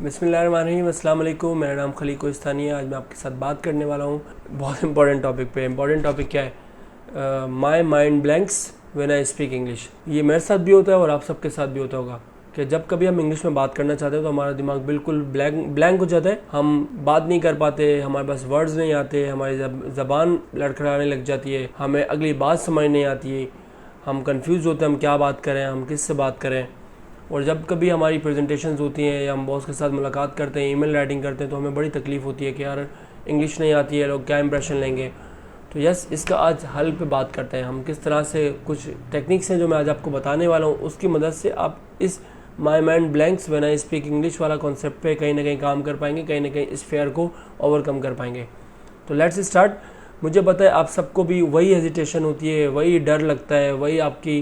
बिस्मिल्लाहिर्रहमानिर्रहीम, अस्सलाम वालेकुम। मेरा नाम खलील कोहिस्तानी है। आज मैं आपके साथ बात करने वाला हूँ बहुत इंपॉर्टेंट टॉपिक पे। इंपॉर्टेंट टॉपिक क्या है? My mind blanks when I speak English. ये मेरे साथ भी होता है और आप सबके साथ भी होता होगा कि जब कभी हम इंग्लिश में बात करना चाहते हैं तो हमारा दिमाग बिल्कुल ब्लैंक हो जाता है। हम बात नहीं कर पाते, हमारे पास वर्ड्स नहीं आते, हमारी ज़बान लड़खड़ाने लग जाती है, हमें अगली बात समझ नहीं आती है, हम कंफ्यूज होते हैं हम क्या बात करें, हम किस से बात करें। और जब कभी हमारी प्रेजेंटेशंस होती हैं या हम बॉस के साथ मुलाकात करते हैं, ईमेल राइटिंग करते हैं, तो हमें बड़ी तकलीफ़ होती है कि यार इंग्लिश नहीं आती है, लोग क्या इंप्रेशन लेंगे। तो यस, इसका आज हल पे बात करते हैं। हम किस तरह से कुछ टेक्निक्स हैं जो मैं आज आपको बताने वाला हूँ, उसकी मदद से आप इस my mind blanks when I speak English वाला कॉन्सेप्ट पे कहीं ना कहीं काम कर पाएंगे, कहीं ना कहीं इस फेयर को ओवरकम कर पाएंगे। तो लेट्स स्टार्ट। मुझे पता है आप सबको भी वही हेजिटेशन होती है, वही डर लगता है, वही आपकी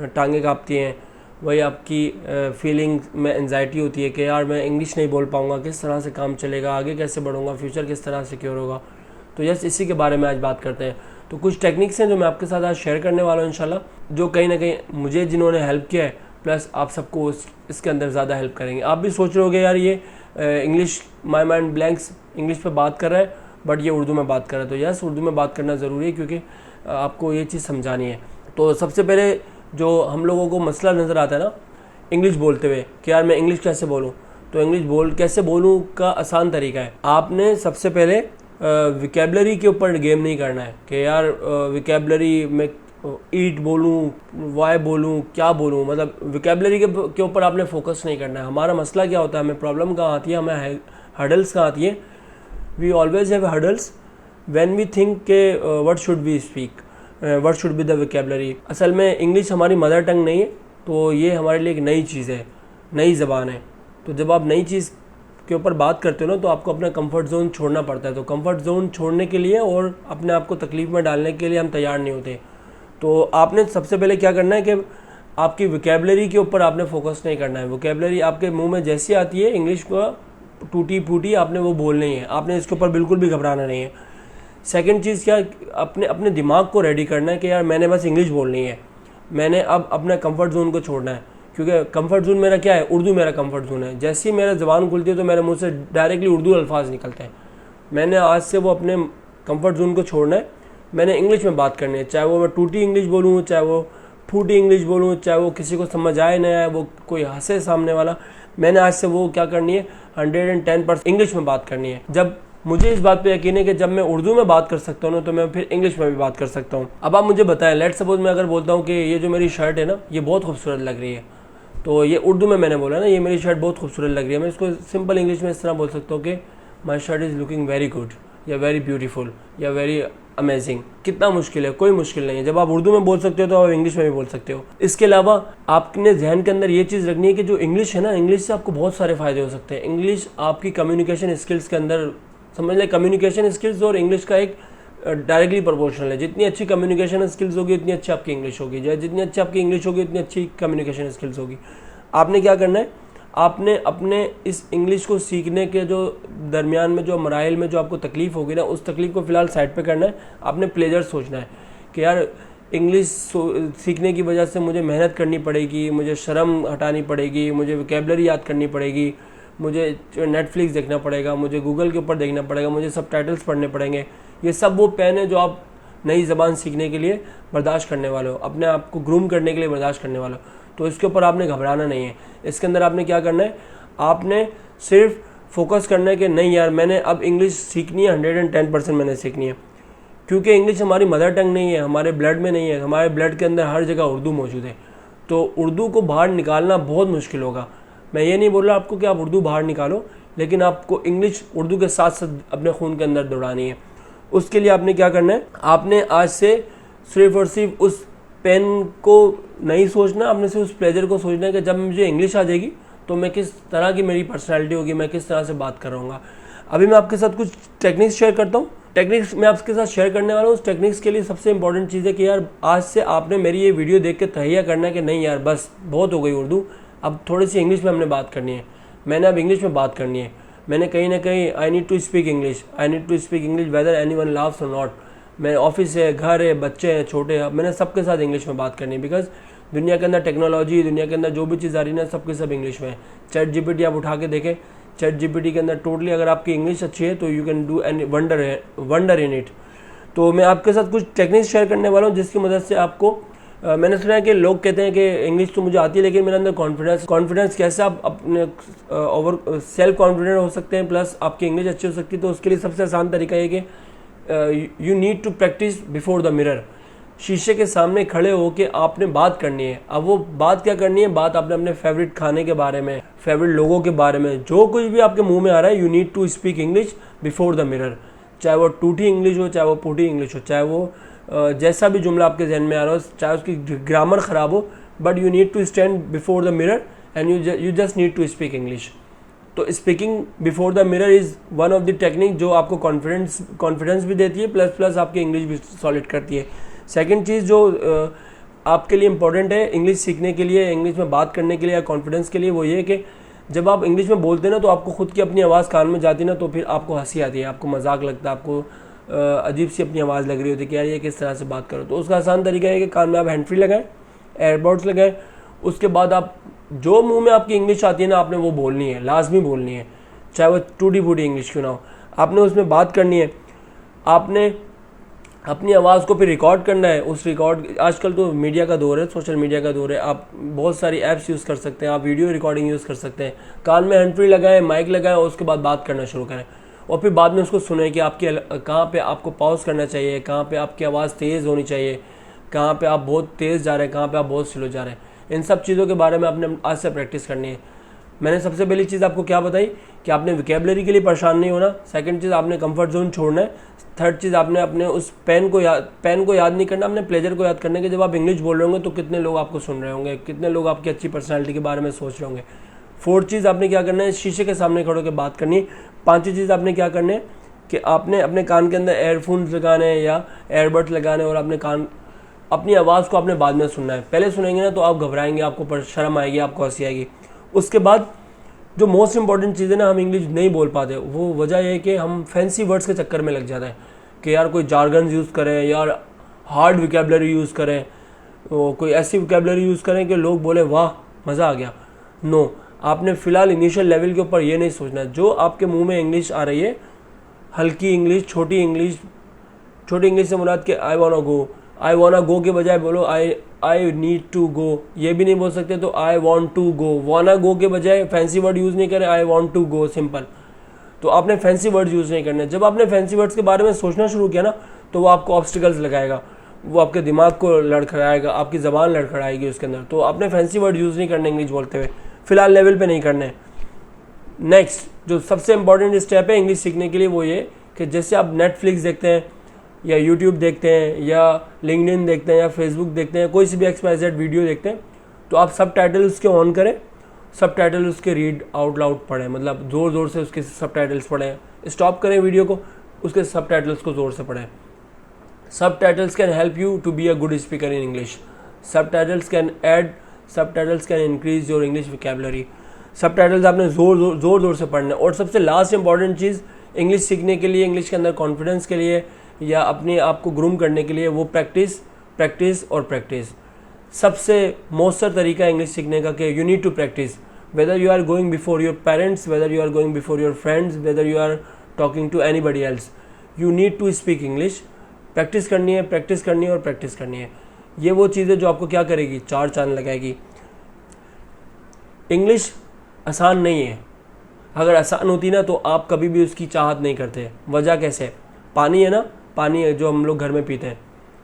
टांगें काँपती हैं, वही आपकी फीलिंग में एंजाइटी होती है कि यार मैं इंग्लिश नहीं बोल पाऊँगा, किस तरह से काम चलेगा, आगे कैसे बढ़ूँगा, फ्यूचर किस तरह सिक्योर होगा। तो यस, इसी के बारे में आज बात करते हैं। तो कुछ टेक्निक्स हैं जो मैं आपके साथ आज शेयर करने वाला हूँ इंशाल्लाह, जो कहीं ना कहीं मुझे जिन्होंने हेल्प किया है, प्लस आप सबको इसके अंदर ज़्यादा हेल्प करेंगे। आप भी सोच रहे होगे यार ये English my mind blanks English पे बात कर रहा है बट ये उर्दू में बात कर रहा है। तो यस, उर्दू में बात करना ज़रूरी है क्योंकि आपको ये चीज़ समझानी है। तो सबसे पहले जो हम लोगों को मसला नज़र आता है ना इंग्लिश बोलते हुए कि यार मैं इंग्लिश कैसे बोलूँ, तो इंग्लिश कैसे बोलूँ का आसान तरीका है, आपने सबसे पहले विकेबलरी के ऊपर गेम नहीं करना है कि यार विकेबलरी में ईट बोलूँ, वाई बोलूँ, क्या बोलूँ, मतलब विकेबलरी के ऊपर आपने फोकस नहीं करना है। हमारा मसला क्या होता है, हमें प्रॉब्लम कहाँ आती है, हमें हर्डल्स कहाँ आती है। We always have hurdles when we think के what should we speak, what should be the vocabulary. असल में इंग्लिश हमारी मदर टंग नहीं है, तो ये हमारे लिए एक नई चीज़ है, नई ज़बान है। तो जब आप नई चीज़ के ऊपर बात करते हो ना तो आपको अपना कंफर्ट जोन छोड़ना पड़ता है। तो कंफर्ट जोन छोड़ने के लिए और अपने आप को तकलीफ़ में डालने के लिए हम तैयार नहीं होते। तो आपने सबसे पहले क्या करना है कि आपकी विकेबलरी के ऊपर आपने फोकस नहीं करना है। विकेबलरी आपके मुँह में जैसी आती है इंग्लिश को टूटी फूटी आपने वो बोलनी है, आपने इसके ऊपर बिल्कुल भी घबराना नहीं है। सेकंड चीज़ क्या, अपने दिमाग को रेडी करना है कि यार मैंने बस इंग्लिश बोलनी है, मैंने अब अपना कंफर्ट जोन को छोड़ना है। क्योंकि कंफर्ट जोन मेरा क्या है, उर्दू मेरा कंफर्ट जोन है। जैसे ही मेरा ज़बान खुलती है तो मेरे मुंह से डायरेक्टली उर्दू अल्फाज निकलते हैं। मैंने आज से वो अपने कंफर्ट जोन को छोड़ना है, मैंने इंग्लिश में बात करनी है, चाहे वो मैं टूटी इंग्लिश बोलूँ, चाहे वो फूटी इंग्लिश बोलूँ, चाहे वो किसी को समझ आए ना आए, वो कोई हंसे सामने वाला, मैंने आज से वो क्या करनी है, 110% इंग्लिश में बात करनी है। जब मुझे इस बात पे यकीन है कि जब मैं उर्दू में बात कर सकता हूँ ना तो मैं फिर इंग्लिश में भी बात कर सकता हूँ। अब आप मुझे बताएं, लेट सपोज मैं अगर बोलता हूँ कि ये जो मेरी शर्ट है ना ये बहुत खूबसूरत लग रही है, तो ये उर्दू में मैंने बोला ना ये मेरी शर्ट बहुत खूबसूरत लग रही है, मैं इसको सिंपल इंग्लिश में इस तरह बोल सकता हूँ कि my shirt is looking very good या वेरी ब्यूटीफुल या वेरी अमेजिंग। कितना मुश्किल है, कोई मुश्किल नहीं है। जब आप उर्दू में बोल सकते हो तो आप इंग्लिश में भी बोल सकते हो। इसके अलावा आपने जहन के अंदर ये चीज़ रखनी है कि जो इंग्लिश है ना, इंग्लिश से आपको बहुत सारे फ़ायदे हो सकते हैं। इंग्लिश आपकी कम्युनिकेशन स्किल्स के अंदर, समझ लें कम्युनिकेशन स्किल्स और इंग्लिश का एक डायरेक्टली प्रोपोर्शनल है। जितनी अच्छी कम्युनिकेशन स्किल्स होगी उतनी अच्छी आपकी इंग्लिश होगी, जितनी अच्छी आपकी इंग्लिश होगी उतनी अच्छी कम्युनिकेशन स्किल्स होगी। आपने क्या करना है, आपने अपने इस इंग्लिश को सीखने के जो दरमियान में जो मराइल में जो आपको तकलीफ़ होगी ना, उस तकलीफ़ को फ़िलहाल साइड पे करना है। आपने प्लेजर सोचना है कि यार इंग्लिश सीखने की वजह से मुझे मेहनत करनी पड़ेगी, मुझे शर्म हटानी पड़ेगी, मुझे वोकैबुलरी याद करनी पड़ेगी, मुझे नेटफ्लिक्स देखना पड़ेगा, मुझे गूगल के ऊपर देखना पड़ेगा, मुझे सबटाइटल्स पढ़ने पड़ेंगे। ये सब वो पेन है जो आप नई ज़बान सीखने के लिए बर्दाश्त करने वाले हो, अपने आप को ग्रूम करने के लिए बर्दाश्त करने वाले हो। तो इसके ऊपर आपने घबराना नहीं है। इसके अंदर आपने क्या करना है, आपने सिर्फ फोकस करना है कि नहीं यार मैंने अब इंग्लिश सीखनी है, 110% मैंने सीखनी है। क्योंकि इंग्लिश हमारी मदर टंग नहीं है, हमारे ब्लड में नहीं है, हमारे ब्लड के अंदर हर जगह उर्दू मौजूद है। तो उर्दू को बाहर निकालना बहुत मुश्किल होगा। मैं ये नहीं बोल रहा आपको कि आप उर्दू बाहर निकालो, लेकिन आपको इंग्लिश उर्दू के साथ साथ अपने खून के अंदर दौड़ानी है। उसके लिए आपने क्या करना है, आपने आज से सिर्फ और सिर्फ उस पेन को नहीं सोचना, आपने सिर्फ उस प्लेजर को सोचना है कि जब मुझे इंग्लिश आ जाएगी तो मैं किस तरह की मेरी पर्सनैलिटी होगी, मैं किस तरह से बात कर रहा हूँ। अभी मैं आपके साथ कुछ टेक्निक्स शेयर करता हूँ। टेक्निक्स मैं आपके साथ शेयर करने वाला हूँ। उस टेक्निक्स के लिए सबसे इंपॉर्टेंट चीज़ है कि यार आज से आपने मेरी ये वीडियो देख के तहैया करना है कि नहीं यार बस बहुत हो गई उर्दू, अब थोड़ी सी इंग्लिश में हमने बात करनी है, मैंने अब इंग्लिश में बात करनी है। मैंने कहीं ना कहीं I need to speak English, I need to speak English whether anyone loves or not. मैं ऑफिस है, घर है, बच्चे हैं, छोटे हैं, मैंने सबके साथ इंग्लिश में बात करनी है। बिकॉज दुनिया के अंदर टेक्नोलॉजी, दुनिया के अंदर जो भी चीज़ आ रही है ना, सबके सब इंग्लिश में है। चैट जीपीटी आप उठा के देखें, ChatGPT के अंदर टोटली अगर आपकी इंग्लिश अच्छी है तो you can do any wonder in it. तो मैं आपके साथ कुछ टेक्निक्स शेयर करने वाला हूँ जिसकी मदद से आपको मैंने सुना है कि लोग कहते हैं कि इंग्लिश तो मुझे आती है लेकिन मेरे अंदर कॉन्फिडेंस कैसे आप अपने ओवर सेल्फ कॉन्फिडेंट हो सकते हैं प्लस आपकी इंग्लिश अच्छी हो सकती है। तो उसके लिए सबसे आसान तरीका है कि you need to practise before the mirror. शीशे के सामने खड़े होकर आपने बात करनी है। अब वो बात क्या करनी है, बात आपने अपने फेवरेट खाने के बारे में, फेवरेट लोगों के बारे में, जो कुछ भी आपके मुंह में आ रहा है, you need to speak English before the mirror. चाहे वो टूटी इंग्लिश हो, चाहे वो फूटी इंग्लिश हो, चाहे वो जैसा भी जुमला आपके जहन में आ रहा हो, चाहे उसकी ग्रामर ख़राब हो, but you need to stand before the mirror and you just need to speak English. तो speaking before the mirror is one of the technique जो आपको कॉन्फिडेंस भी देती है प्लस आपकी इंग्लिश भी सॉलिड करती है। सेकंड चीज़ जो आपके लिए इंपॉर्टेंट है इंग्लिश सीखने के लिए, इंग्लिश में बात करने के लिए या कॉन्फिडेंस के लिए, वो ये कि जब आप इंग्लिश में बोलते हैं ना तो आपको खुद की अपनी आवाज़ कान में जाती है ना तो फिर आपको हंसी आती है, आपको मजाक लगता है, आपको अजीब सी अपनी आवाज़ लग रही होती है कि यार ये किस तरह से बात करो। तो उसका आसान तरीका है कि कान में आप हैंड फ्री लगाएं, एयरबड्स लगाएं, उसके बाद आप जो मुंह में आपकी इंग्लिश आती है ना आपने वो बोलनी है, लाजमी बोलनी है, चाहे वो टूटी फूटी इंग्लिश क्यों ना हो, आपने उसमें बात करनी है। आपने अपनी आवाज़ को फिर रिकॉर्ड करना है। उस रिकॉर्ड, आजकल तो मीडिया का दौर है, सोशल मीडिया का दौर है, आप बहुत सारी ऐप्स यूज़ कर सकते हैं, आप वीडियो रिकॉर्डिंग यूज़ कर सकते हैं। कान में हैंड फ्री लगाएं, माइक लगाएं और उसके बाद बात करना शुरू करें और फिर बाद में उसको सुने कि आपकी कहाँ पे आपको पॉज करना चाहिए, कहाँ पे आपकी आवाज़ तेज़ होनी चाहिए, कहाँ पे आप बहुत तेज़ जा रहे हैं, कहाँ पे आप बहुत स्लो जा रहे हैं। इन सब चीज़ों के बारे में आपने आज से प्रैक्टिस करनी है। मैंने सबसे पहली चीज़ आपको क्या बताई कि आपने वोकैबुलरी के लिए परेशान नहीं होना। सेकंड चीज़, आपने कंफर्ट जोन छोड़ना है। थर्ड चीज़, आपने अपने उस पेन को याद नहीं करना, अपने प्लेजर को याद करने के। जब आप इंग्लिश बोल रहे होंगे तो कितने लोग आपको सुन रहे होंगे, कितने लोग आपकी अच्छी पर्सनैलिटी के बारे में सोच रहे होंगे। फोर्थ चीज़, आपने क्या करना है, शीशे के सामने खड़े होकर बात करनी है। पांचवी चीज़, आपने क्या करना है कि आपने अपने कान के अंदर एयरफोन्स लगाने या एयरबड्स लगाने और अपनी आवाज़ को आपने बाद में सुनना है। पहले सुनेंगे ना तो आप घबराएंगे, आपको शर्म आएगी, आपको हंसी आएगी। उसके बाद जो मोस्ट इंपॉर्टेंट चीज़ है ना, हम इंग्लिश नहीं बोल पाते, वो वजह यह है कि हम फैंसी वर्ड्स के चक्कर में लग जाते हैं कि यार कोई जार्गन्स यूज़ करें, यार हार्ड वोकैबुलरी यूज़ करें, कोई ऐसी वोकैबुलरी यूज़ करें कि लोग बोले वाह मज़ा आ गया। नो, आपने फ़िलहाल इनिशियल लेवल के ऊपर ये नहीं सोचना है। जो आपके मुंह में इंग्लिश आ रही है, हल्की इंग्लिश, छोटी इंग्लिश से मुराद के आई वाना गो के बजाय बोलो आई नीड टू गो। ये भी नहीं बोल सकते तो आई वॉन्ट टू गो। वाना गो के बजाय फैंसी वर्ड यूज़ नहीं करें, I want to go, simple. तो आपने फैंसी वर्ड्स यूज़ नहीं करने। जब आपने फैंसी वर्ड्स के बारे में सोचना शुरू किया ना तो वो आपको ऑब्स्टिकल्स लगाएगा, वो आपके दिमाग को लड़खड़ाएगा, आपकी ज़बान लड़खड़ाएगी उसके अंदर। तो आपने फैंसी वर्ड यूज़ नहीं करने इंग्लिश बोलते हुए, फ़िलहाल लेवल पे नहीं करने। नेक्स्ट जो सबसे इंपॉर्टेंट स्टेप है इंग्लिश सीखने के लिए वो ये कि जैसे आप नेटफ्लिक्स देखते हैं या यूट्यूब देखते हैं या लिंक्डइन देखते हैं या फेसबुक देखते हैं, कोई सी भी XYZ वीडियो देखते हैं, तो आप सब टाइटल उसके ऑन करें, सब टाइटल उसके रीड आउट लाउड पढ़ें, मतलब ज़ोर ज़ोर से उसके सब टाइटल्स पढ़ें। स्टॉप करें वीडियो को, उसके सब टाइटल्स को ज़ोर से पढ़ें। Subtitles can help you to be a good speaker in English. Subtitles can increase your English vocabulary. Subtitles आपने ज़ोर से पढ़ना है। और सबसे लास्ट इंपॉर्टेंट चीज़ इंग्लिश सीखने के लिए, इंग्लिश के अंदर कॉन्फिडेंस के लिए या अपने आप को ग्रूम करने के लिए, वो प्रैक्टिस। सबसे मौसर तरीका इंग्लिश सीखने का कि you need to practise, whether you are going before your parents, whether you are going before your friends, whether you are talking to anybody else, you need to speak English. Practice करनी है। ये वो चीज़ है जो आपको क्या करेगी, चार चांद लगाएगी। इंग्लिश आसान नहीं है। अगर आसान होती ना तो आप कभी भी उसकी चाहत नहीं करते। वजह कैसे? पानी है ना, पानी है जो हम लोग घर में पीते हैं,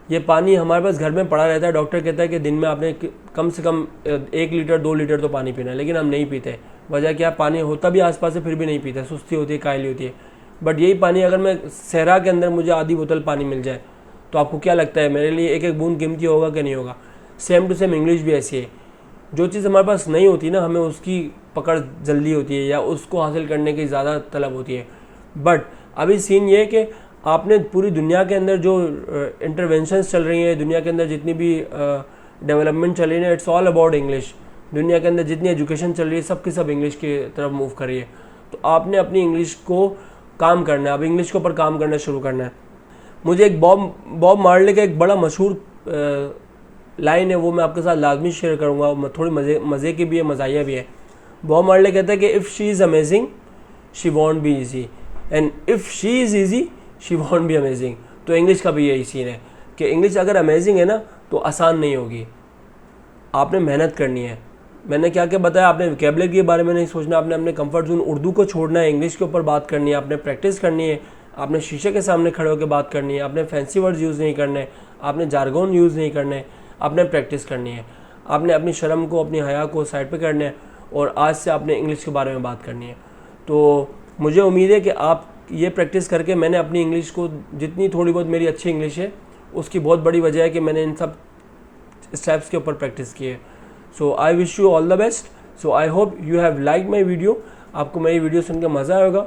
ये पानी हमारे पास घर में पड़ा रहता है। डॉक्टर कहता है कि दिन में आपने कम से कम 1 लीटर 2 लीटर तो पानी पीना है, लेकिन हम नहीं पीते। वजह क्या? पानी होता भी आसपास है फिर भी नहीं पीते, सुस्ती होती है, कायली होती है। बट यही पानी अगर मैं सहरा के अंदर मुझे आधी बोतल पानी मिल जाए तो आपको क्या लगता है मेरे लिए एक एक बूंद कीमती होगा कि नहीं होगा? सेम टू सेम इंग्लिश भी ऐसी है। जो चीज़ हमारे पास नहीं होती ना, हमें उसकी पकड़ जल्दी होती है या उसको हासिल करने की ज़्यादा तलब होती है। बट अभी सीन ये है कि आपने पूरी दुनिया के अंदर जो इंटरवेंशंस चल रही हैं, दुनिया के अंदर जितनी भी डेवलपमेंट चल रही है, इट्स ऑल अबाउट इंग्लिश। दुनिया के अंदर जितनी एजुकेशन चल रही है सब की सब इंग्लिश की तरफ मूव कर रही है। तो आपने अपनी इंग्लिश को काम करना है, अब इंग्लिश के ऊपर काम करना शुरू करना है। मुझे एक बॉब मार्ले का एक बड़ा मशहूर लाइन है, वो मैं आपके साथ लाजमी शेयर करूँगा। थोड़ी मज़े की भी है, मज़ाहिया भी है। बॉब मार्ले कहता है कि if she is amazing she want be easy, and if she is easy she want be amazing. तो इंग्लिश का भी यही सीन है कि इंग्लिश अगर अमेजिंग है ना तो आसान नहीं होगी, आपने मेहनत करनी है। मैंने क्या क्या बताया, आपने वोकैबुलरी के बारे में नहीं सोचना, आपने अपने कंफर्ट जोन उर्दू को छोड़ना है, इंग्लिश के ऊपर बात करनी है, आपने प्रैक्टिस करनी है, आपने शीशे के सामने खड़े होकर बात करनी है, आपने फैंसी वर्ड्स यूज़ नहीं करने, आपने जारगोन यूज़ नहीं करने, आपने प्रैक्टिस करनी है, आपने अपनी शर्म को, अपनी हया को साइड पे करना है, और आज से आपने इंग्लिश के बारे में बात करनी है। तो मुझे उम्मीद है कि आप ये प्रैक्टिस करके, मैंने अपनी इंग्लिश को, जितनी थोड़ी बहुत मेरी अच्छी इंग्लिश है उसकी बहुत बड़ी वजह है कि मैंने इन सब स्टेप्स के ऊपर प्रैक्टिस की है। So I wish you all the best. So I hope you have like my video. आपको मेरी वीडियो सुनकर मज़ा आएगा।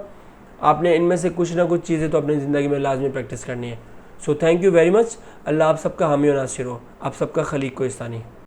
आपने इनमें से कुछ ना कुछ चीज़ें तो अपनी ज़िंदगी में लाजमी प्रैक्टिस करनी है। So thank you very much. Allah आप सबका हामी और नासिर हो। आप सबका खलीक कोहिस्तानी।